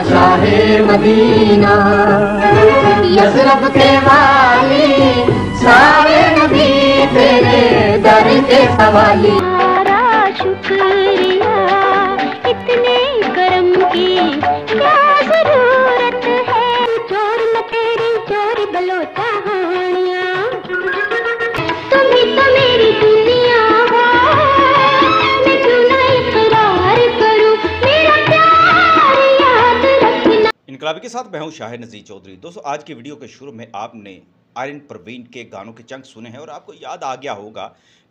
Shah Medina यज़रब के वाली सारे नबी तेरे दर के हवाली। सारा शुक्रिया इतने करम की क्या जरूरत है। चोर न तेरी चोर बलोचा हानिया, तुम ही तो मेरी दुनिया हो। मैं क्यों ना इकरार करूं, मेरा प्यार याद रखना। इनकलाबी के साथ मैं हूं शाहिद नज़ीर चौधरी। दोस्तों, आज की वीडियो के शुरू में आपने आयरन परवीन के गानों के चंक सुने हैं और आपको याद आ गया होगा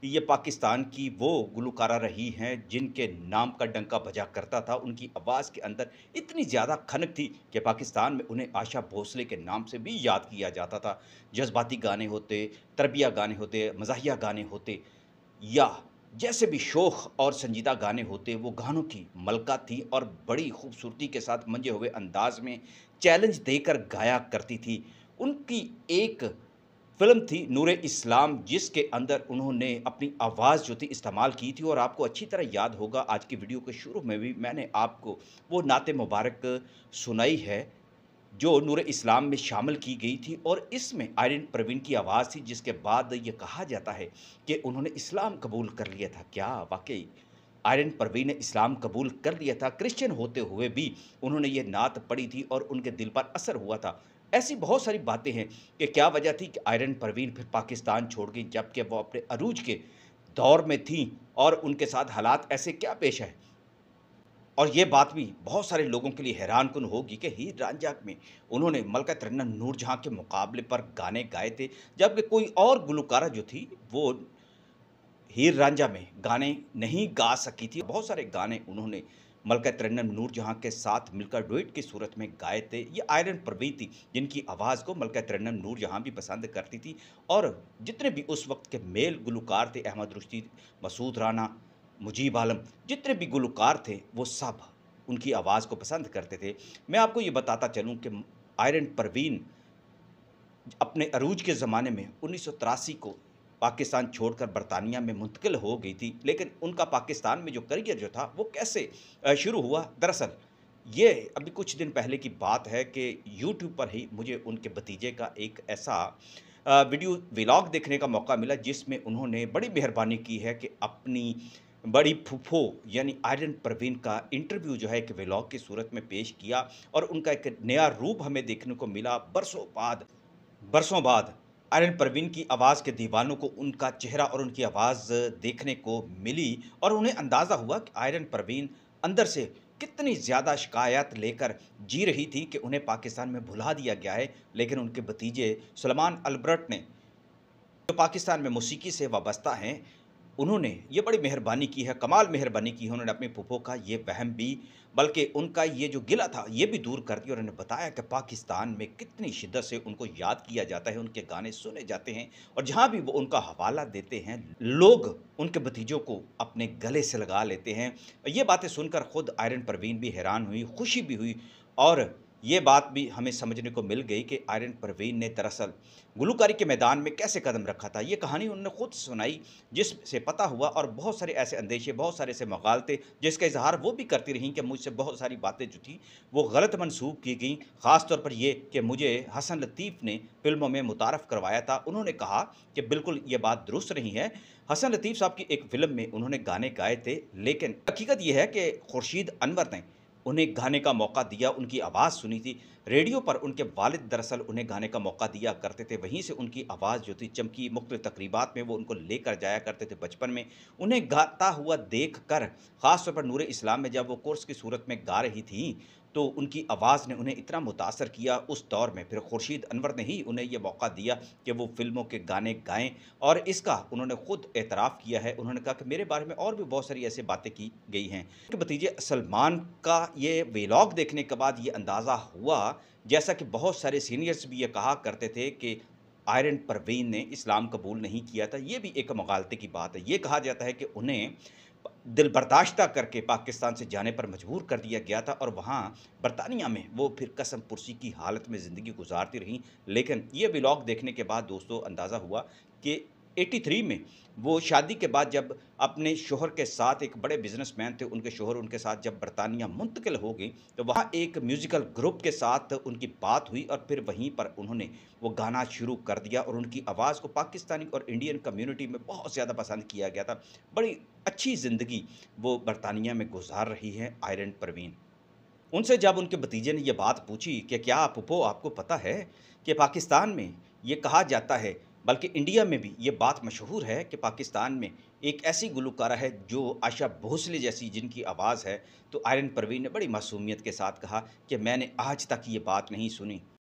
कि ये पाकिस्तान की वो गुलकारा रही हैं जिनके नाम का डंका बजा करता था। उनकी आवाज़ के अंदर इतनी ज़्यादा खनक थी कि पाकिस्तान में उन्हें आशा भोसले के नाम से भी याद किया जाता था। जज्बाती गाने होते, तरबिया गाने होते, मज़ाहिया गाने होते या जैसे भी शोख और संजीदा गाने होते, वो गानों की मलका थी और बड़ी खूबसूरती के साथ मंजे हुए अंदाज में चैलेंज देकर गाया करती थी। उनकी एक फ़िल्म थी नूरे इस्लाम, जिसके अंदर उन्होंने अपनी आवाज़ जो थी इस्तेमाल की थी। और आपको अच्छी तरह याद होगा, आज की वीडियो के शुरू में भी मैंने आपको वो नाते मुबारक सुनाई है जो नूरे इस्लाम में शामिल की गई थी। और इसमें आयरन परवीन की आवाज़ थी, जिसके बाद ये कहा जाता है कि उन्होंने इस्लाम कबूल कर लिया था। क्या वाकई आयरन परवीन ने इस्लाम कबूल कर लिया था? क्रिश्चियन होते हुए भी उन्होंने ये नात पढ़ी थी और उनके दिल पर असर हुआ था। ऐसी बहुत सारी बातें हैं कि क्या वजह थी कि आयरन परवीन फिर पाकिस्तान छोड़ गई, जबकि वो अपने अरूज के दौर में थी और उनके साथ हालात ऐसे क्या पेश आए। और ये बात भी बहुत सारे लोगों के लिए हैरानकुन होगी कि हीर रांझा में उन्होंने मलका तरन्नुम नूरजहां के मुकाबले पर गाने गाए थे, जबकि कोई और गुलकारा जो थी वो हीर रांझा में गाने नहीं गा सकी थी। बहुत सारे गाने उन्होंने मलका तरन्नुम नूरजहां के साथ मिलकर डुएट की सूरत में गाए थे। ये आयरन परवीन थी जिनकी आवाज़ को मलका तरन्नुम नूरजहां भी पसंद करती थी। और जितने भी उस वक्त के मेल गुलकार थे, अहमद रुश्दी, मसूद राना, मुजीब आलम, जितने भी गुलकार थे वो सब उनकी आवाज़ को पसंद करते थे। मैं आपको ये बताता चलूँ कि आयरन परवीन अपने अरूज के ज़माने में 1983 को पाकिस्तान छोड़कर बरतानिया में मुंतकिल हो गई थी। लेकिन उनका पाकिस्तान में जो करियर जो था वो कैसे शुरू हुआ? दरअसल ये अभी कुछ दिन पहले की बात है कि यूट्यूब पर ही मुझे उनके भतीजे का एक ऐसा वीडियो व्लॉग देखने का मौका मिला, जिसमें उन्होंने बड़ी मेहरबानी की है कि अपनी बड़ी फूफो यानी आयरन परवीन का इंटरव्यू जो है एक व्लॉग की सूरत में पेश किया। और उनका एक नया रूप हमें देखने को मिला बरसों बाद आयरन परवीन की आवाज़ के दीवानों को उनका चेहरा और उनकी आवाज़ देखने को मिली और उन्हें अंदाज़ा हुआ कि आयरन परवीन अंदर से कितनी ज़्यादा शिकायत लेकर जी रही थी कि उन्हें पाकिस्तान में भुला दिया गया है। लेकिन उनके भतीजे सुलेमान अल्बर्ट ने, जो पाकिस्तान में मौसीकी से वाबस्ता हैं, उन्होंने ये बड़ी मेहरबानी की है, कमाल मेहरबानी की है। उन्होंने अपने फूफो का ये वहम भी, बल्कि उनका ये जो गिला था ये भी दूर कर दिया। और उन्होंने बताया कि पाकिस्तान में कितनी शिद्दत से उनको याद किया जाता है, उनके गाने सुने जाते हैं और जहाँ भी वो उनका हवाला देते हैं लोग उनके भतीजों को अपने गले से लगा लेते हैं। ये बातें सुनकर ख़ुद आयरन परवीन भी हैरान हुई, खुशी भी हुई। और ये बात भी हमें समझने को मिल गई कि आयरन परवीन ने दरअसल गुलकारी के मैदान में कैसे कदम रखा था। ये कहानी उन्होंने खुद सुनाई, जिससे पता हुआ। और बहुत सारे ऐसे अंदेशे, बहुत सारे ऐसे मगालते जिसका इजहार वो भी करती रहीं कि मुझसे बहुत सारी बातें जो थी वो गलत मनसूब की गई। ख़ास तौर पर ये कि मुझे हसन लतीफ़ ने फिल्मों में मुतारफ़ करवाया था। उन्होंने कहा कि बिल्कुल ये बात दुरुस्त नहीं है। हसन लतीफ़ साहब की एक फ़िल्म में उन्होंने गाने गाए थे, लेकिन हकीकत ये है कि खुर्शीद अनवर ने उन्हें गाने का मौका दिया, उनकी आवाज़ सुनी थी। रेडियो पर उनके वालिद दरअसल उन्हें गाने का मौका दिया करते थे, वहीं से उनकी आवाज़ जो थी चमकी। मुख्तलिफ़ तकरीबात में वो उनको लेकर जाया करते थे। बचपन में उन्हें गाता हुआ देख कर, ख़ास तौर पर नूरे इस्लाम में जब वो कोर्स की सूरत में गा रही थी, तो उनकी आवाज़ ने उन्हें इतना मुतासर किया उस दौर में। फिर खुर्शीद अनवर ने ही उन्हें यह मौका दिया कि वो फ़िल्मों के गाने गाएँ और इसका उन्होंने ख़ुद एतराफ़ किया है। उन्होंने कहा कि मेरे बारे में और भी बहुत सारी ऐसी बातें की गई हैं। उनके भतीजे सलमान का ये व्लॉग देखने के बाद ये अंदाज़ा हुआ, जैसा कि बहुत सारे सीनियर्स भी ये कहा करते थे कि आयरन परवीन ने इस्लाम कबूल नहीं किया था। ये भी एक मगालते की बात है। ये कहा जाता है कि उन्हें दिल बर्दाश्त करके पाकिस्तान से जाने पर मजबूर कर दिया गया था और वहाँ बरतानिया में वो फिर कसम पुरसी की हालत में ज़िंदगी गुजारती रहीं। लेकिन ये व्लॉग देखने के बाद दोस्तों अंदाज़ा हुआ कि 83 में वो शादी के बाद जब अपने शोहर के साथ, एक बड़े बिजनेसमैन थे उनके शोहर, उनके साथ जब बरतानिया मुंतकिल हो गई तो वहाँ एक म्यूज़िकल ग्रुप के साथ उनकी बात हुई और फिर वहीं पर उन्होंने वो गाना शुरू कर दिया और उनकी आवाज़ को पाकिस्तानी और इंडियन कम्युनिटी में बहुत ज़्यादा पसंद किया गया था। बड़ी अच्छी ज़िंदगी वो बरतानिया में गुजार रही हैं आयरन परवीन। उनसे जब उनके भतीजे ने ये बात पूछी कि क्या पुप्पो आपको पता है कि पाकिस्तान में ये कहा जाता है, बल्कि इंडिया में भी ये बात मशहूर है कि पाकिस्तान में एक ऐसी गुलकारा है जो आशा भोसले जैसी जिनकी आवाज़ है, तो आयरन परवीन ने बड़ी मासूमियत के साथ कहा कि मैंने आज तक ये बात नहीं सुनी।